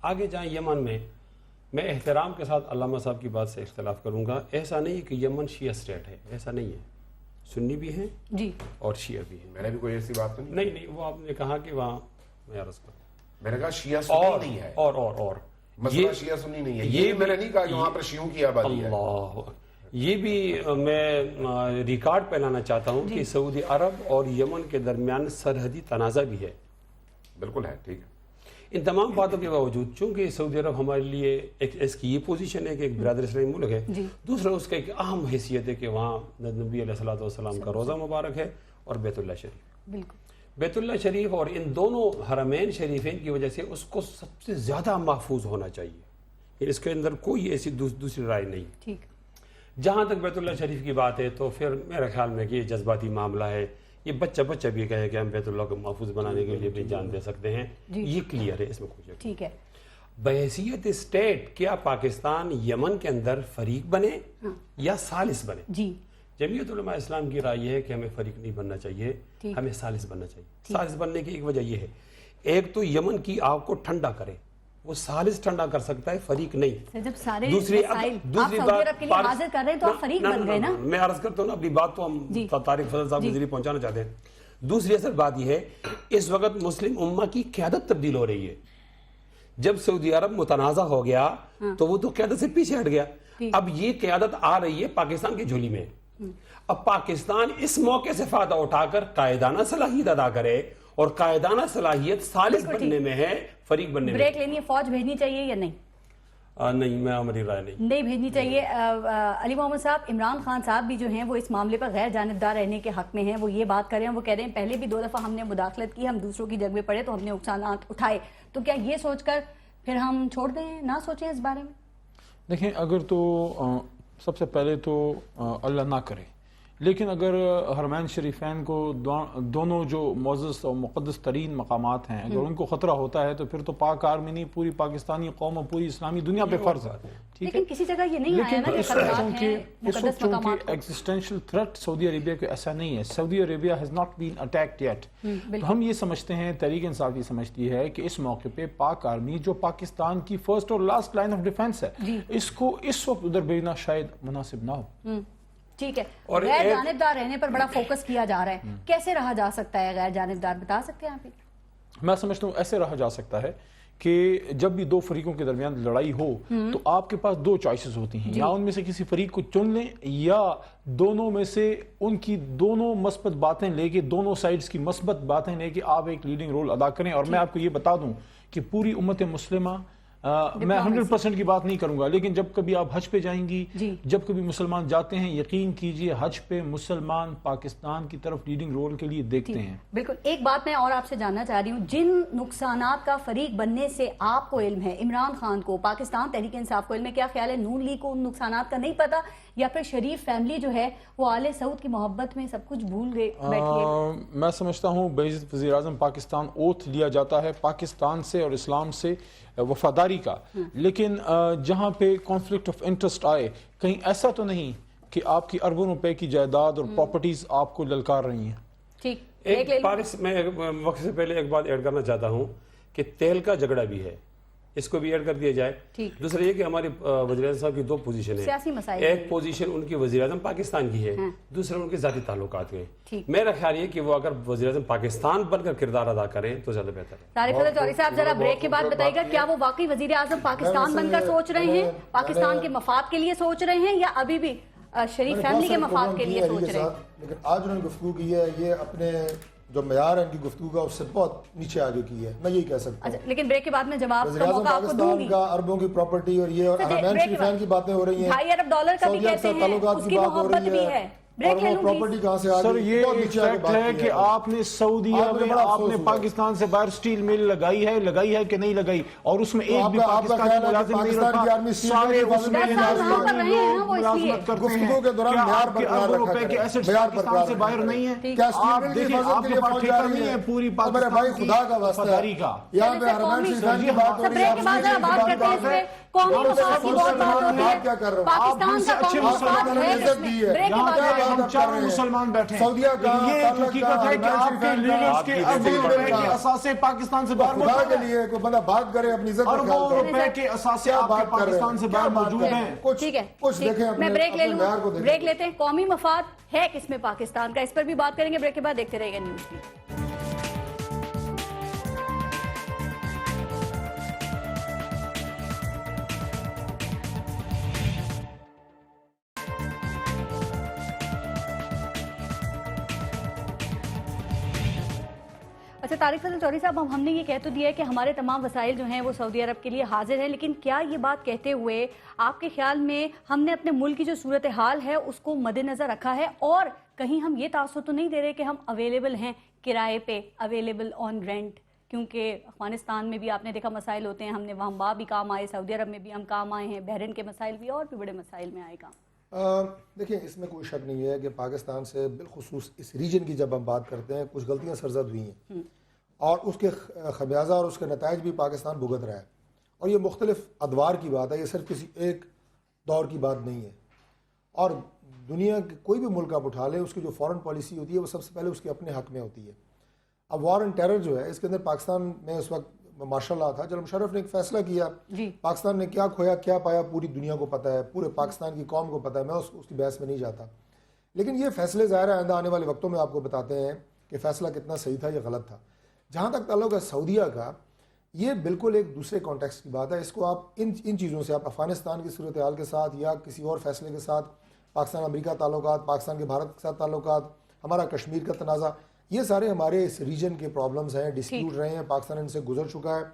Speaker 4: آگے جائیں یمن میں احترام کے ساتھ علامہ صاحب کی بات سے اختلاف کروں گا. ایسا نہیں ہے کہ یمن شیعہ اسٹیٹ ہے، ایسا نہیں ہے. سنی بھی ہیں
Speaker 2: جی
Speaker 4: اور شیعہ بھی ہیں.
Speaker 6: میں نے بھی کوئی ایسی بات تو
Speaker 4: نہیں وہ آپ نے کہا کہ وہاں میں عرض کروں،
Speaker 6: میں نے کہا شیعہ سنی نہیں ہے،
Speaker 4: اور
Speaker 6: مسئلہ شیعہ سنی نہیں ہے. یہ میں نے نہیں کہا کہ وہاں پر شیعوں کی آبادی ہے.
Speaker 4: اللہ، یہ بھی میں ریکارڈ پہ لانا چاہتا ہوں کہ سعودی عرب اور یمن کے درمیان سرحدی تنازع بھی ہے.
Speaker 6: بالکل ہے، ٹھیک ہے.
Speaker 4: ان تمام باتوں کے باوجود چونکہ سعودی عرب ہمارے لیے اس کی یہ پوزیشن ہے کہ ایک برادر اسلامی ملک ہے، دوسرا اس کا ایک اہم حیثیت ہے کہ وہاں نبی علیہ الصلوۃ والسلام کا روزہ مبارک ہے اور بیت اللہ شریف.
Speaker 2: بالکل
Speaker 4: بیت اللہ شریف اور ان دونوں حرمین شریفین کی وجہ سے اس کو سب سے زیادہ محفوظ ہونا چاہیے. اس کے اندر کوئی ایسی دوسری رائے نہیں.
Speaker 2: ٹھیک.
Speaker 4: جہاں تک بیت اللہ شریف کی بات ہے تو پھر میرے خیال میں کہ یہ جذباتی معاملہ ہے. یہ بچہ بھی کہے کہ ہم بیت اللہ کو محفوظ بنانے کے لیے بھی جان دے سکتے ہیں، یہ کلیئر ہے، اس میں کوئی
Speaker 2: ٹھیک ہے.
Speaker 4: بحیثیت اسٹیٹ کیا پاکستان یمن کے اندر فریق بنے یا ثالث بنے؟
Speaker 2: جی
Speaker 4: جمعیت علماء اسلام کی رائے یہ ہے کہ ہمیں فریق نہیں بننا چاہیے، ہمیں ثالث بننا چاہیے. ثالث بننے کی ایک وجہ یہ ہے، ایک تو یمن کی آگ کو ٹھنڈا کرے، وہ ثالث ٹھنڈا کر سکتا ہے، فریق نہیں.
Speaker 2: جب سارے
Speaker 4: دوسری
Speaker 2: بات فریق بن گئے نا.
Speaker 4: میں عرض کرتا ہوں نا، اپنی بات تو ہم طارق فضل صاحب کے ذریعے پہنچانا چاہتے ہیں. دوسری اصل بات یہ ہے، اس وقت مسلم امہ کی قیادت تبدیل ہو رہی ہے. جب سعودی عرب متنازع ہو گیا تو وہ تو قیادت سے پیچھے ہٹ گیا. اب یہ قیادت آ رہی ہے پاکستان کی جھولی میں. اب پاکستان اس موقع سے فائدہ اٹھا کر قائدانہ صلاحیت ادا کرے، اور قائدانہ صلاحیت ثالث بننے میں ہے، فریق بننے میں.
Speaker 2: بریک لینی ہے، فوج بھیجنی چاہیے یا نہیں؟
Speaker 4: نہیں، میں ہماری رائے نہیں
Speaker 2: بھیجنی چاہیے. علی محمد صاحب، عمران خان صاحب بھی جو ہیں وہ اس معاملے پر غیر جانبدار رہنے کے حق میں ہیں. وہ یہ بات کر رہے ہیں، وہ کہہ رہے ہیں پہلے بھی 2 دفعہ ہم نے مداخلت کی، ہم دوسروں کی جگہ پڑے تو ہم نے نقصانات اٹھائے. تو کیا یہ سوچ کر پھر ہم چھوڑ دیں، نہ سوچیں اس بارے میں؟
Speaker 3: دیکھیں، اگر تو سب سے پہلے تو اللہ نہ کرے، لیکن اگر حرمین شریفین کو دونوں جو معزز اور مقدس ترین مقامات ہیں، اگر ان کو خطرہ ہوتا ہے تو پھر تو پاک آرمی نہیں، پوری پاکستانی قوم اور پوری اسلامی دنیا پہ فرض ہے.
Speaker 2: لیکن کسی جگہ یہ نہیں آیا نا کہ خطرات ہیں مقدس مقامات کو.
Speaker 3: ایگزسٹینشل تھریٹ سعودی عربیہ کو ایسا نہیں ہے. Saudi Arabia has not been attacked yet. تو ہم یہ سمجھتے ہیں، تحریک انصاف یہ سمجھتی ہے کہ اس موقع پہ پاک آرمی جو پاکستان کی فرسٹ اور لاسٹ لائن آف ڈیفینس ہے، اس کو اس وقت ادھر بھیجنا شاید مناسب نہ ہو.
Speaker 2: ٹھیک ہے. غیر جانبدار رہنے پر بڑا فوکس کیا جا رہا ہے، کیسے رہا جا سکتا ہے غیر جانبدار؟ بتا سکتے ہیں آپ؟
Speaker 3: میں سمجھتا ہوں ایسے رہا جا سکتا ہے کہ جب بھی 2 فریقوں کے درمیان لڑائی ہو تو آپ کے پاس 2 چوائسز ہوتی ہیں، یا ان میں سے کسی فریق کو چن لیں، یا دونوں میں سے ان کی دونوں مثبت باتیں لے کے، دونوں سائڈز کی مثبت باتیں لے کے آپ ایک لیڈنگ رول ادا کریں. اور میں آپ کو یہ بتا دوں کہ پوری امت مسلمہ، میں 100% کی بات نہیں کروں گا، لیکن جب کبھی آپ حج پہ جائیں گی، جب کبھی مسلمان جاتے ہیں، یقین کیجئے حج پہ مسلمان پاکستان کی طرف لیڈنگ رول کے لیے دیکھتے ہیں.
Speaker 2: بالکل. ایک بات میں اور آپ سے جاننا چاہ رہی ہوں، جن نقصانات کا فریق بننے سے آپ کو علم ہے، عمران خان کو، پاکستان تحریک انصاف کو علم ہے، کیا خیال ہے نون لیگ کو ان نقصانات کا نہیں پتا، یا پھر شریف فیملی جو ہے وہ آل سعود کی محبت میں سب کچھ بھول گئے بیٹھی ہے؟
Speaker 3: میں سمجھتا ہوں باعزت وزیر اعظم پاکستان اوتھ لیا جاتا ہے پاکستان سے اور اسلام سے وفاداری کا، لیکن جہاں پہ کانفلکٹ آف انٹرسٹ آئے، کہیں ایسا تو نہیں کہ آپ کی اربوں روپے کی جائیداد اور پراپرٹیز آپ کو للکار رہی ہیں.
Speaker 2: ٹھیک.
Speaker 4: پارس، میں وقت سے پہلے ایک بات ایڈ کرنا چاہتا ہوں کہ تیل کا جھگڑا بھی ہے، اس کو بھی ایڈ کر دیا جائے. دوسرا یہ کہ ہمارے وزیر اعظم صاحب کی 2 پوزیشن ہیں.
Speaker 2: سیاسی مسائل،
Speaker 4: ایک پوزیشن ان کی وزیر اعظم پاکستان کی ہے، دوسرا ان کے ذاتی تعلقات ہیں. میرا خیال یہ کہ وہ اگر وزیر اعظم پاکستان بن کر کردار ادا کریں تو زیادہ بہتر ہے.
Speaker 2: طارق فضل چودھری صاحب، ذرا بریک کے بعد بتائیے گا، کیا وہ واقعی وزیر اعظم پاکستان بن کر سوچ رہے ہیں، پاکستان کے مفاد کے لیے سوچ رہے ہیں، یا ابھی بھی شریف فیملی کے مفاد کے لیے سوچ رہے ہیں؟
Speaker 5: لیکن آج انہوں نے گفتگو کی ہے، یہ اپنے جو معیار ہے ان کی گفتگو کا اس سے بہت نیچے آگے کی ہے، میں یہی کہہ سکتا ہوں۔
Speaker 2: اچھا لیکن بریک کے بعد میں جواب
Speaker 5: وزیر
Speaker 2: کا
Speaker 5: اعظم
Speaker 2: موقع آپ کو دوں
Speaker 5: پاکستان
Speaker 2: گی۔
Speaker 5: کا اربوں کی پراپرٹی اور یہ اور حرمین شریفین کی باتیں ہو رہی ہیں،
Speaker 2: 2.5 ارب ڈالر کا بھی
Speaker 5: سعودیہ کے
Speaker 2: کہتے
Speaker 5: ساتھ
Speaker 2: ہیں،
Speaker 5: تعلقات
Speaker 2: اس
Speaker 5: کی
Speaker 2: کی
Speaker 5: بات ہو
Speaker 2: محبت
Speaker 5: رہی
Speaker 2: بھی
Speaker 5: ہے،
Speaker 2: ہے۔
Speaker 5: اور
Speaker 2: بریک لے
Speaker 5: وہ
Speaker 2: لوں
Speaker 5: پراپرٹی کہاں سے آ
Speaker 3: سر
Speaker 5: گئی،
Speaker 3: یہ
Speaker 5: بہت
Speaker 3: ایک
Speaker 5: نیچے آگے
Speaker 3: فیکٹ
Speaker 5: بات
Speaker 3: ہے
Speaker 5: کی
Speaker 3: کہ آپ نے سعودیہ
Speaker 5: آج مجھے
Speaker 3: میں
Speaker 5: بڑا
Speaker 3: آپ
Speaker 5: افسوس
Speaker 3: نے
Speaker 5: ہوا۔
Speaker 3: پاکستان سے باہر سٹیل مل لگائی ہے کہ نہیں لگائی، اور اس میں ایک بھی
Speaker 5: آپ کا
Speaker 3: پاکستانی
Speaker 5: خیال ہے کہ
Speaker 3: ملازم نہیں
Speaker 5: پاکستان کی
Speaker 3: رکھا،
Speaker 5: آرمی سٹیل
Speaker 3: سارے
Speaker 5: مل کی
Speaker 3: اس میں
Speaker 5: 10 سال وہاں
Speaker 2: کر
Speaker 3: ہندوستانی
Speaker 2: رہے ہیں
Speaker 3: لوگ
Speaker 2: وہ اس لیے۔
Speaker 3: ملازمت کرتے ہیں۔
Speaker 5: گفتگو کے دوران
Speaker 3: کیا
Speaker 5: معیار
Speaker 3: آپ کے
Speaker 5: برقرار
Speaker 3: اربوں
Speaker 5: رکھا
Speaker 3: روپے کے
Speaker 5: کریں،
Speaker 3: ایسٹس
Speaker 5: معیار
Speaker 3: پاکستان
Speaker 5: برقرار
Speaker 3: سے
Speaker 5: رکھا
Speaker 3: باہر
Speaker 5: کریں۔
Speaker 3: نہیں ہیں؟
Speaker 5: کیا اسٹیل
Speaker 3: آپ
Speaker 5: مل کی
Speaker 3: دیکھیں
Speaker 5: حفاظت
Speaker 3: آپ
Speaker 5: کے
Speaker 3: کے
Speaker 5: لیے
Speaker 3: پاس
Speaker 5: فوج
Speaker 3: ٹھیکہ
Speaker 5: جا رہی
Speaker 3: نہیں ہے پوری
Speaker 5: اور میرے
Speaker 3: پاکستان
Speaker 5: بھائی
Speaker 3: کی
Speaker 5: خدا کا واسطہ
Speaker 3: وفاداری
Speaker 5: ہے،
Speaker 3: کا۔
Speaker 5: یہاں پہ حرمین شریفین کی بات ہو رہی ہے،
Speaker 2: بریک کے بعد ذرا بات کرتے ہیں اس پہ، قومی مفاد کی بہت بات ہوتی ہے،
Speaker 5: کیا کر رہا ہوں؟
Speaker 2: پاکستان کا قومی مفاد ہے اس میں۔ بریک کے بعد
Speaker 3: یہاں
Speaker 2: ذرا
Speaker 3: ہم چاروں مسلمان بیٹھے ہیں،
Speaker 5: سعودیہ کا
Speaker 3: یہ
Speaker 5: تعلق
Speaker 3: حقیقت ہے کہ آپ کے لیڈرز کے اربوں روپے کے اثاثے پاکستان سے باہر
Speaker 5: خدا
Speaker 3: موجود
Speaker 5: کے
Speaker 3: ہیں،
Speaker 5: لیے کوئی بندہ بات کرے اپنی عزت کا
Speaker 3: اربوں
Speaker 5: خیال کرے۔
Speaker 3: روپے کے اثاثے آپ کے پاکستان سے باہر موجود ہیں۔
Speaker 2: ٹھیک ہے
Speaker 5: کچھ دیکھیں
Speaker 2: میں بریک لے لوں،
Speaker 5: معیار کو دیکھیں۔
Speaker 2: بریک لیتے ہیں۔ قومی مفاد ہے کس میں پاکستان کا، اس پر بھی بات کریں گے، بریک کے بعد دیکھتے رہے گا نیوز بھی۔ اچھا طارق فضل چوہدری صاحب، ہم نے یہ کہہ تو دیا ہے کہ ہمارے تمام وسائل جو ہیں وہ سعودی عرب کے لیے حاضر ہیں، لیکن کیا یہ بات کہتے ہوئے آپ کے خیال میں ہم نے اپنے ملک کی جو صورتحال ہے اس کو مد نظر رکھا ہے، اور کہیں ہم یہ تاثر تو نہیں دے رہے کہ ہم اویلیبل ہیں کرائے پہ، اویلیبل آن رینٹ؟ کیونکہ افغانستان میں بھی آپ نے دیکھا مسائل ہوتے ہیں، ہم نے وہاں بھی کام آئے، سعودی عرب میں بھی ہم کام آئے ہیں، بحرین کے مسائل بھی، اور بھی بڑے مسائل میں آئے کام۔
Speaker 5: دیکھیں اس میں کوئی شک نہیں ہے کہ پاکستان سے بالخصوص اس ریجن کی جب ہم بات کرتے ہیں کچھ غلطیاں سرزد ہوئی ہیں، اور اس کے خمیازہ اور اس کے نتائج بھی پاکستان بھگت رہا ہے، اور یہ مختلف ادوار کی بات ہے، یہ صرف کسی ایک دور کی بات نہیں ہے۔ اور دنیا کے کوئی بھی ملک آپ اٹھا لیں، اس کی جو فارن پالیسی ہوتی ہے وہ سب سے پہلے اس کے اپنے حق میں ہوتی ہے۔ اب وار اینڈ ٹیرر جو ہے اس کے اندر پاکستان میں اس وقت ماشاء اللہ تھا، جنرل مشرف نے ایک فیصلہ کیا، پاکستان نے کیا کھویا کیا پایا پوری دنیا کو پتہ ہے، پورے پاکستان کی قوم کو پتہ ہے، میں اس کی بحث میں نہیں جاتا، لیکن یہ فیصلے ظاہر ہے آئندہ آنے والے وقتوں میں آپ کو بتاتے ہیں کہ فیصلہ کتنا صحیح تھا یا غلط تھا۔ جہاں تک تعلق ہے سعودیہ کا، یہ بالکل ایک دوسرے کانٹیکسٹ کی بات ہے، اس کو آپ ان چیزوں سے آپ افغانستان کی صورتحال کے ساتھ یا کسی اور فیصلے کے ساتھ، پاکستان امریکہ تعلقات، پاکستان کے بھارت کے ساتھ تعلقات، ہمارا کشمیر کا تنازع، یہ سارے ہمارے اس ریجن کے پرابلمز ہیں، ڈسپیوٹ رہے ہیں، پاکستان ان سے گزر چکا ہے،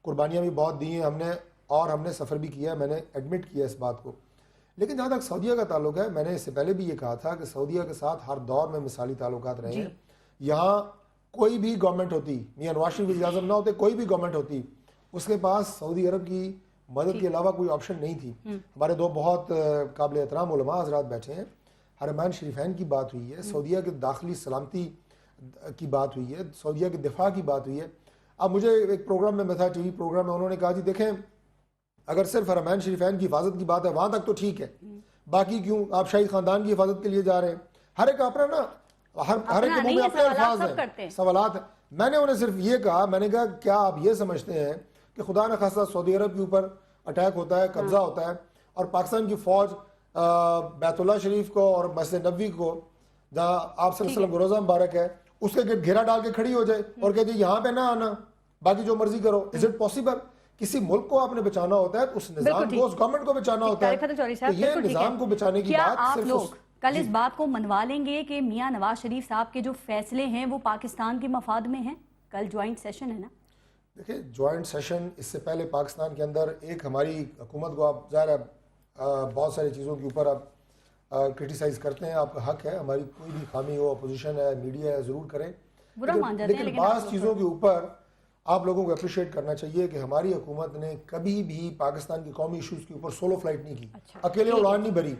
Speaker 5: قربانیاں بھی بہت دی ہیں ہم نے، اور ہم نے سفر بھی کیا ہے، میں نے ایڈمٹ کیا اس بات کو۔ لیکن جہاں تک سعودیہ کا تعلق ہے، میں نے اس سے پہلے بھی یہ کہا تھا کہ سعودیہ کے ساتھ ہر دور میں مثالی تعلقات رہے ہیں۔ یہاں کوئی بھی گورنمنٹ ہوتی، میاں نواز شریف وزیر اعظم نہ ہوتے، کوئی بھی گورنمنٹ ہوتی، اس کے پاس سعودی عرب کی مدد کے علاوہ کوئی آپشن نہیں تھی۔ ہمارے دو بہت قابل احترام علماء حضرات بیٹھے ہیں، حرمین شریفین کی بات ہوئی ہے، سعودیہ کے داخلی سلامتی کی بات ہوئی ہے، سعودیہ کے دفاع کی بات ہوئی ہے۔ اب مجھے ایک پروگرام میں تھا، ٹی وی پروگرام میں، انہوں نے کہا جی دیکھیں اگر صرف حرمین شریفین کی حفاظت کی بات ہے وہاں تک تو ٹھیک ہے، باقی کیوں آپ شاہی خاندان کی حفاظت کے لیے جا رہے ہیں؟ ہر ایک اپنا نا، ہر ایک کے منہ میں اپنے الفاظ ہیں، سوالات ہیں۔ میں نے انہیں صرف یہ کہا، میں نے کہا کیا آپ یہ سمجھتے ہیں کہ خدا نہ خواستہ سعودی عرب کے اوپر اٹیک ہوتا ہے، قبضہ ہوتا ہے، اور پاکستان کی فوج بیت اللہ شریف کو اور مسجد نبوی کو جہاں آپ صلی اللہ علیہ وسلم کا روزہ مبارک ہے اس کے گھیرا ڈال کے کھڑی ہو جائے اور کہتے یہاں پہ نہ آنا، باقی جو مرضی کرو؟ Is it possible? کسی ملک کو آپ نے بچانا ہوتا ہے، اس نظام کو، اس گورنمنٹ کو بچانا ہوتا ہے، تو یہ نظام کو بچانے کی بات
Speaker 2: آپ
Speaker 5: صرف
Speaker 2: لوگ کل اس بات کو منوا لیں گے کہ میاں نواز شریف صاحب کے جو فیصلے ہیں وہ پاکستان کے مفاد میں ہیں؟ کل جوائنٹ سیشن ہے نا؟
Speaker 5: دیکھیں جوائنٹ سیشن اس سے پہلے پاکستان کے اندر ایک ہماری حکومت کو آپ ظاہر ہے بہت ساری چیزوں کے اوپر آپ کرٹیسائز کرتے ہیں، آپ کا حق ہے، ہماری کوئی بھی خامی ہو، اپوزیشن ہے، میڈیا ہے، ضرور کریں، لیکن بعض چیزوں کے اوپر آپ لوگوں کو اپریشیٹ کرنا چاہیے کہ ہماری حکومت نے کبھی بھی پاکستان کی قومی ایشوز کے اوپر سولو فلائٹ نہیں کی، اکیلے اڑان نہیں بھری۔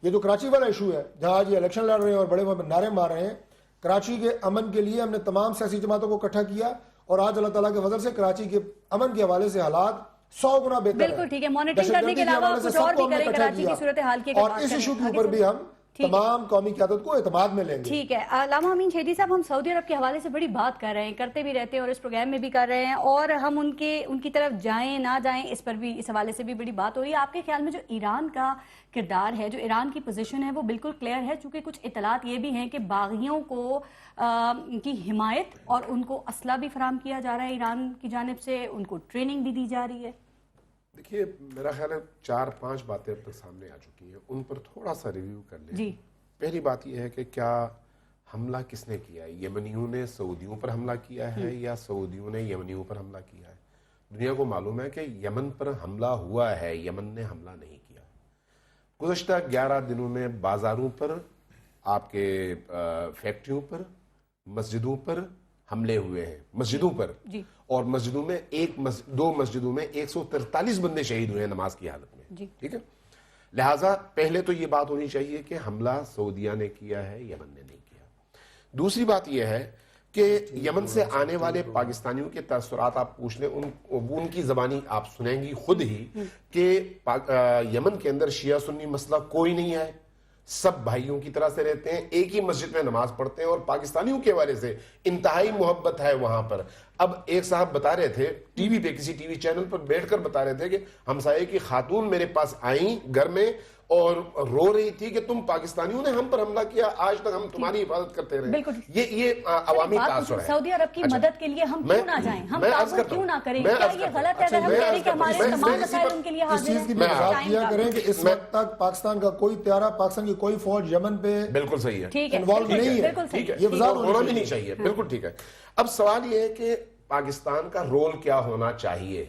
Speaker 5: یہ جو کراچی والا ایشو ہے جہاں آج یہ الیکشن لڑ رہے ہیں اور بڑے نعرے مار رہے ہیں، کراچی کے امن کے لیے ہم نے تمام سیاسی جماعتوں کو اکٹھا کیا، اور آج اللہ تعالیٰ کے فضل سے کراچی کے امن کے حوالے سے حالات 100 گنا بہتر ہے۔
Speaker 2: بالکل ٹھیک ہے، مانیٹرنگ کرنے کے علاوہ کچھ اور بھی کریں کراچی کی صورتحال کی،
Speaker 5: اور اس ایشو کے اوپر بھی ہم تمام قومی قیادت کو اعتماد میں لیں گے۔
Speaker 2: ٹھیک ہے علامہ امین شہیدی صاحب، ہم سعودی عرب کے حوالے سے بڑی بات کر رہے ہیں، کرتے بھی رہتے ہیں اور اس پروگرام میں بھی کر رہے ہیں، اور ہم ان کی طرف جائیں نہ جائیں اس پر بھی، اس حوالے سے بھی بڑی بات ہو رہی ہے۔ آپ کے خیال میں جو ایران کا کردار ہے، جو ایران کی پوزیشن ہے، وہ بالکل کلیئر ہے؟ چونکہ کچھ اطلاعات یہ بھی ہیں کہ باغیوں کو کی حمایت اور ان کو اسلحہ بھی فراہم کیا جا رہا ہے ایران کی جانب سے، ان کو ٹریننگ بھی دی جا رہی ہے۔
Speaker 6: دیکھیے میرا خیال ہے 4-5 باتیں اب تک سامنے آ چکی ہیں، ان پر تھوڑا سا ریویو کر لیں۔
Speaker 2: جی
Speaker 6: پہلی بات یہ ہے کہ کیا حملہ کس نے کیا ہے؟ یمنیوں نے سعودیوں پر حملہ کیا ہے یا سعودیوں نے یمنیوں پر حملہ کیا ہے؟ دنیا کو معلوم ہے کہ یمن پر حملہ ہوا ہے، یمن نے حملہ نہیں کیا۔ گزشتہ 11 دنوں میں بازاروں پر، آپ کے فیکٹریوں پر، مسجدوں پر حملے ہوئے ہیں، مسجدوں پر، اور مسجدوں میں دو مسجدوں میں 143 بندے شہید ہوئے ہیں نماز کی حالت میں، ٹھیک ہے؟ لہٰذا پہلے تو یہ بات ہونی چاہیے کہ حملہ سعودیہ نے کیا ہے، یمن نے نہیں کیا۔ دوسری بات یہ ہے کہ یمن سے آنے والے پاکستانیوں کے تاثرات آپ پوچھ لیں، ان کی زبانی آپ سنیں گی خود ہی کہ یمن کے اندر شیعہ سنی مسئلہ کوئی نہیں ہے، سب بھائیوں کی طرح سے رہتے ہیں، ایک ہی مسجد میں نماز پڑھتے ہیں، اور پاکستانیوں کے حوالے سے انتہائی محبت ہے وہاں پر۔ اب ایک صاحب بتا رہے تھے ٹی وی پہ، کسی ٹی وی چینل پر بیٹھ کر بتا رہے تھے کہ ہمسائے کی خاتون میرے پاس آئیں گھر میں اور رو رہی تھی کہ تم پاکستانیوں نے ہم پر حملہ کیا، آج تک ہم تمہاری حفاظت کرتے رہے۔ یہ عوامی تاثر ہے۔
Speaker 2: سعودی عرب کی مدد کے لیے ہم کیوں نہ جائیں، ہم تعاون کیوں نہ کریں؟ کیا یہ غلط ہے اگر ہم کہہ رہے کہ ہمارے تمام وسائل ان کے لیے
Speaker 5: اس
Speaker 2: حاضر
Speaker 5: چیز کی بھی وضاحت کیا کریں کہ اس وقت تک پاکستان کا کوئی طیارہ، پاکستان کی کوئی فوج یمن پہ
Speaker 6: بالکل صحیح ہے،
Speaker 5: انوالو نہیں ہے، یہ وضاحت
Speaker 6: ہونا بھی نہیں چاہیے، بالکل ٹھیک ہے۔ اب سوال یہ ہے کہ پاکستان کا رول کیا ہونا چاہیے؟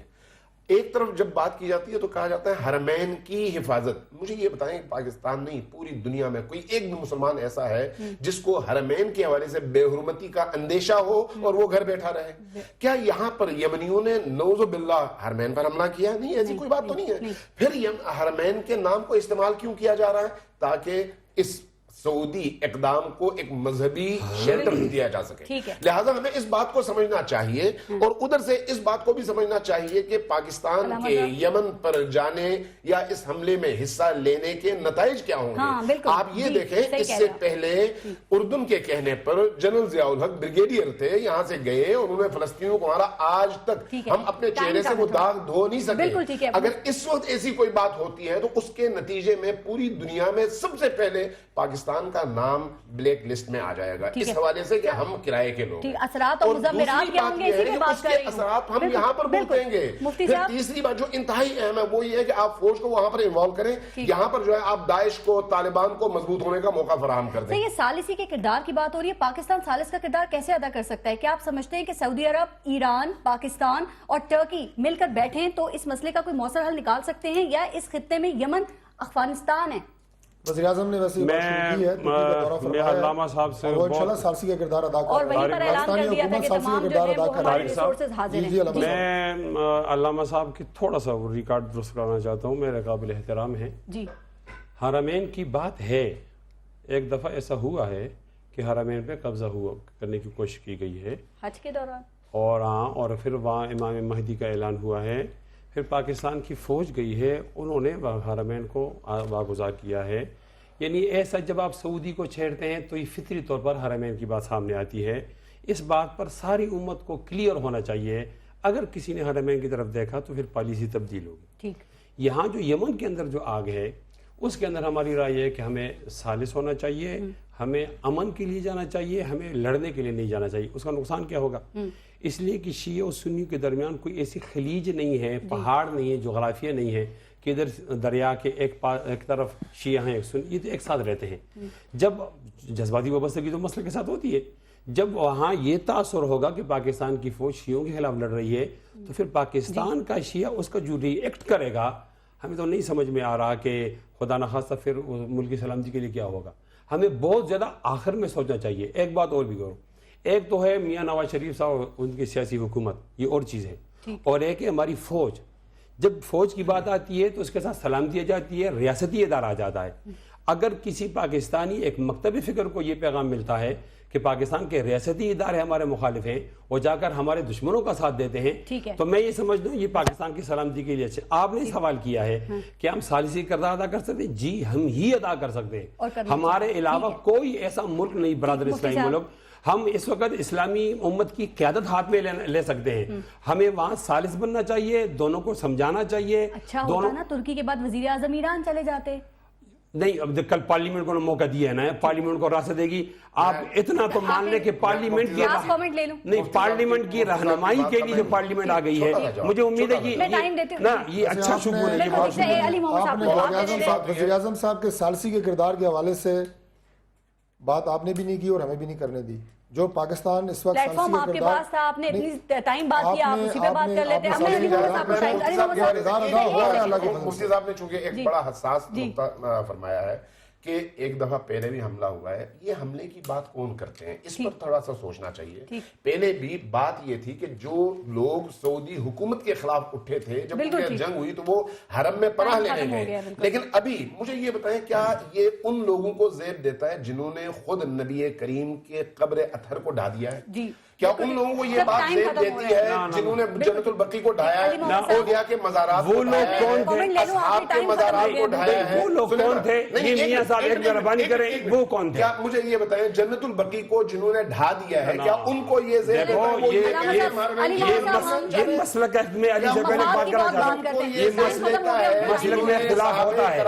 Speaker 6: ایک طرف جب بات کی جاتی ہے تو کہا جاتا ہے حرمین کی حفاظت۔ مجھے یہ بتائیں کہ پاکستان نہیں، پوری دنیا میں کوئی ایک بھی مسلمان ایسا ہے جس کو حرمین کے حوالے سے بے حرمتی کا اندیشہ ہو اور وہ گھر بیٹھا رہے؟ کیا یہاں پر یمنیوں نے نعوذ باللہ حرمین پر حملہ کیا؟ نہیں، ایسی کوئی بات تو نہیں ہے۔ پھر حرمین کے نام کو استعمال کیوں کیا جا رہا ہے؟ تاکہ اس سعودی اقدام کو ایک مذہبی شیلٹر دیا جا سکے۔ لہٰذا ہمیں اس بات کو سمجھنا چاہیے، اور ادھر سے اس بات کو بھی سمجھنا چاہیے کہ پاکستان کے یمن پر جانے یا اس حملے میں حصہ لینے کے نتائج کیا ہوں گے۔ آپ یہ دیکھیں، اس سے پہلے اردن کے کہنے پر جنرل ضیاء الحق بریگیڈیئر تھے، یہاں سے گئے، انہوں نے فلسطینیوں کو مارا، آج تک ہم اپنے چہرے سے وہ داغ دھو نہیں سکے۔ اگر اس وقت ایسی کوئی بات ہوتی ہے تو اس کے نتیجے میں پوری دنیا میں سب سے پہلے پاکستان کا نام بلیک لسٹ میں آ جائے گا، اس حوالے سے کہ ہم کرائے کے لوگ ہیں۔
Speaker 2: اثرات اور مضمرات کیا ہوں گے، اسی پہ بات کر رہی ہوں۔
Speaker 5: اثرات ہم یہاں پر بولیں گے۔ پھر
Speaker 6: تیسری بات جو انتہائی اہم ہے وہ یہ ہے کہ آپ فوج کو وہاں پر انوالو کریں، یہاں پر جو ہے آپ داعش کو، طالبان کو مضبوط ہونے کا موقع فراہم کر دیں۔
Speaker 2: یہ ثالثی کے کردار کی بات ہو رہی ہے، پاکستان ثالث کا کردار کیسے ادا کر سکتا ہے؟ کیا آپ سمجھتے ہیں کہ سعودی عرب، ایران، پاکستان اور ترکی مل کر بیٹھیں تو اس مسئلے کا کوئی مؤثر حل نکال سکتے ہیں، یا اس خطے میں یمن، افغانستان ہے؟
Speaker 5: وزیر اعظم نے ویسے
Speaker 3: میں علامہ صاحب سے
Speaker 5: وہ انشاءاللہ ثالثی کا کردار ادا
Speaker 2: اور وہیں پر اعلان کر دیا تھا کہ تمام جو ہے وہ ہمارے ریسورسز حاضر ہیں۔
Speaker 4: میں علامہ صاحب کی تھوڑا سا ریکارڈ درست کرانا چاہتا ہوں، میرے قابل احترام ہیں
Speaker 2: جی۔
Speaker 4: حرمین کی بات ہے، ایک دفعہ ایسا ہوا ہے کہ حرمین پہ قبضہ کرنے کی کوشش کی گئی ہے
Speaker 2: حج کے دوران،
Speaker 4: اور پھر وہاں امام مہدی کا اعلان ہوا ہے، پھر پاکستان کی فوج گئی ہے، انہوں نے حرمین کو واگزار کیا ہے۔ یعنی ایسا جب آپ سعودی کو چھیڑتے ہیں تو یہ فطری طور پر حرمین کی بات سامنے آتی ہے۔ اس بات پر ساری امت کو کلیئر ہونا چاہیے، اگر کسی نے حرمین کی طرف دیکھا تو پھر پالیسی تبدیل ہوگی۔ یہاں جو یمن کے اندر جو آگ ہے اس کے اندر ہماری رائے ہے کہ ہمیں سالس ہونا چاہیے، ہمیں امن کے لیے جانا چاہیے، ہمیں لڑنے کے لیے نہیں جانا چاہیے۔ اس کا نقصان کیا ہوگا؟ اس لیے کہ شیعہ اور سنیوں کے درمیان کوئی ایسی خلیج نہیں ہے، پہاڑ نہیں ہے، جغرافیہ نہیں ہے کہ ادھر دریا کے ایک طرف شیعہ ہیں، ایک سنی، یہ تو ایک ساتھ رہتے ہیں۔ جب جذباتی وابستگی تو مسئلے کے ساتھ ہوتی ہے، جب وہاں یہ تاثر ہوگا کہ پاکستان کی فوج شیعوں کے خلاف لڑ رہی ہے تو پھر پاکستان کا شیعہ اس کا جو ری ایکٹ کرے گا، ہمیں تو نہیں سمجھ میں آ رہا کہ خدا نخواستہ پھر ملک کی سلامتی کے لیے کیا ہوگا۔ ہمیں بہت زیادہ آخر میں سوچنا چاہیے۔ ایک بات اور بھی کرو، ایک تو ہے میاں نواز شریف صاحب، ان کی سیاسی حکومت، یہ اور چیز ہے، اور ایک ہے ہماری فوج۔ جب فوج کی بات آتی ہے تو اس کے ساتھ سلام دیا جاتی ہے، ریاستی ادارہ آ جاتا ہے۔ اگر کسی پاکستانی ایک مکتب فکر کو یہ پیغام ملتا ہے کہ پاکستان کے ریاستی ادارے ہمارے مخالف ہیں، وہ جا کر ہمارے دشمنوں کا ساتھ دیتے ہیں، تو میں یہ سمجھتا ہوں یہ پاکستان کی سلامتی کے لیے اچھا۔ آپ نے سوال کیا ہے کہ ہم ثالثی کردار ادا کر سکتے ہیں، جی ہم ہی ادا کر سکتے ہیں، ہمارے علاوہ کوئی ایسا ملک نہیں برادر اسلامی ملک۔ ہم اس وقت اسلامی امت کی قیادت ہاتھ میں لے سکتے ہیں، ہمیں وہاں ثالث بننا چاہیے، دونوں کو سمجھانا چاہیے۔
Speaker 2: اچھا ہوتا نا ترکی کے بعد وزیر اعظم ایران چلے جاتے؟
Speaker 4: نہیں، اب کل پارلیمنٹ کو موقع دیا ہے نا، پارلیمنٹ کو راستہ دے گی۔ آپ اتنا تو مان لیں کہ پارلیمنٹ کی نہیں، پارلیمنٹ کی رہنمائی کے لیے جو پارلیمنٹ آ گئی ہے، مجھے امید ہے یہ اچھا شکر ہے۔
Speaker 5: وزیر اعظم صاحب کے ثالثی کے کردار کے حوالے سے بات آپ نے بھی نہیں کی اور ہمیں بھی نہیں کرنے دی. جو پاکستان اس وقت
Speaker 2: پلیٹ فارم آپ کے پاس تھا, آپ نے اتنی ٹائم بات کیا, آپ اسی پہ بات کر لیتے.
Speaker 6: مفتی صاحب نے چونکہ ایک بڑا حساس نقطہ فرمایا ہے کہ ایک دفعہ پہلے بھی حملہ ہوا ہے, یہ حملے کی بات کون کرتے ہیں, اس پر تھوڑا سا سوچنا چاہیے. پہلے بھی بات یہ تھی کہ جو لوگ سعودی حکومت کے خلاف اٹھے تھے جب جنگ ہوئی تو وہ حرم میں پناہ لینے گئے, لیکن ابھی مجھے یہ بتائیں کیا یہ ان لوگوں کو زیب دیتا ہے جنہوں نے خود نبی کریم کے قبر اطہر کو ڈھا دیا ہے؟ کیا ان لوگوں کو یہ بات زیب دیتی ہے جنہوں نے جنت البقیع کو ڈھایا ہے, اولیاء کے مزارات کو ڈھایا ہے, اصحاب کے مزارات کو ڈھایا ہے؟
Speaker 4: وہ لوگ کون تھے؟ یہ میاں صاحب ایک مہربانی کریں, وہ کون تھے؟
Speaker 6: کیا مجھے یہ بتائیں جنت البقیع کو جنہوں نے ڈھا دیا ہے کیا ان کو یہ زیب دیتا ہے؟
Speaker 4: یہ مسلک میں علی سے پہلے بات کرنا چاہتا ہوں, یہ مسلک میں اختلاف ہوتا ہے,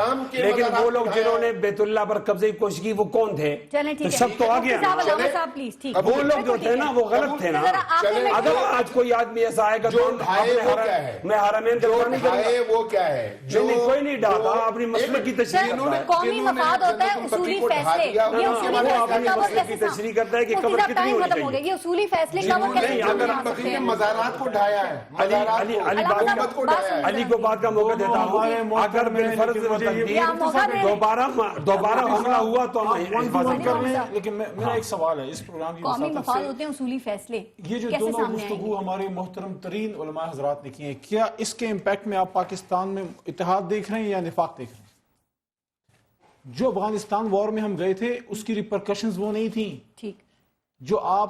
Speaker 4: لیکن وہ لوگ جنہوں نے بیت اللہ پر قبضے کی کوشش کی وہ کون تھے؟ تو سب تو آگے ہیں. وہ لوگ جو تھے نا وہ غلط تھے نا. اگر آج کوئی آدمی ایسا آئے گا
Speaker 6: جو ڈھائے وہ کیا ہے,
Speaker 4: میں حرمین
Speaker 6: جو ڈھائے وہ کیا ہے, جو
Speaker 4: کوئی نہیں ڈھاتا, اپنی مسلک کی تشریح
Speaker 2: قومی مفاد ہوتا ہے, اصولی فیصلے, یہ اصولی فیصلے
Speaker 4: کی تشریح کرتا ہے کہ قبر کتنی ہونی چاہیے.
Speaker 2: یہ اصولی فیصلے کور کیسے
Speaker 6: مزارات کو ڈھایا ہے,
Speaker 4: علی کو بات کا موقع دیتا ہوں. اگر بالفرض دوبارہ حملہ ہوا تو
Speaker 3: لیکن میرا ایک سوال ہے اس پروگرام کی
Speaker 2: قومی مفاد ہوتے ہیں اصولی فیصلے,
Speaker 3: یہ جو دونوں گفتگو ہمارے محترم ترین علماء حضرات نے کی ہیں, کیا اس کے امپیکٹ میں آپ پاکستان میں اتحاد دیکھ رہے ہیں یا نفاق دیکھ رہے ہیں؟ جو افغانستان وار میں ہم گئے تھے اس کی ریپرکشنز وہ نہیں تھیں.
Speaker 2: ٹھیک,
Speaker 3: جو آپ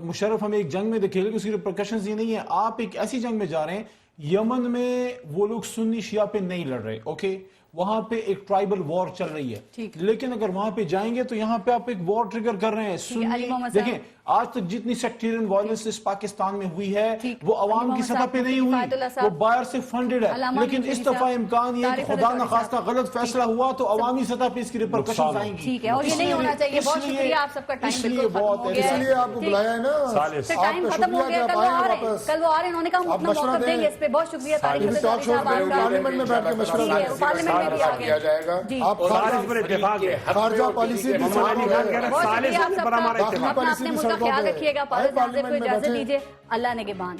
Speaker 3: مشرف ہمیں ایک جنگ میں دکھے گا اس کی ریپرکشنز یہ نہیں ہے. آپ ایک ایسی جنگ میں جا رہے ہیں, یمن میں وہ لوگ سنی شیعہ پہ نہیں لڑ رہے, اوکے, وہاں پہ ایک ٹرائبل وار چل رہی ہے, لیکن اگر وہاں پہ جائیں گے تو یہاں پہ آپ ایک وار ٹریگر کر رہے ہیں. سنی دیکھیں آج تک جتنی سیکٹیرین وائلنس اس پاکستان میں ہوئی ہے وہ عوام کی سطح پہ نہیں ہوئی, وہ باہر سے فنڈڈ ہے. لیکن اس دفعہ امکان یہ کہ خدا نخواستہ غلط فیصلہ ہوا تو عوامی سطح پہ اس کی ریپرکشنز آئیں گی.
Speaker 2: ٹھیک ہے, اور یہ نہیں ہونا چاہیے. بہت شکریہ, آپ سب کا ٹائم بالکل ختم ہو گیا,
Speaker 5: اس لیے آپ کو بلایا ہے نا,
Speaker 2: ٹائم ختم ہو گیا. کل وہ آ رہے ہیں, کل وہ آ رہے ہیں, انہوں نے کہا ہم اپنا موقف دیں گے اس پہ. بہت شکریہ طارق فتح صاحب آپ کا,
Speaker 5: پارلیمنٹ میں بیٹھ کے مشورہ
Speaker 2: پارلیمنٹ میں بھی آ
Speaker 6: کیا جائے گا.
Speaker 5: آپ خارجہ پالیسی کی
Speaker 2: اپنا ملک کا خیال رکھیے گا. پارلیمنٹ کو اجازت دیجیے. اللہ نگہبان.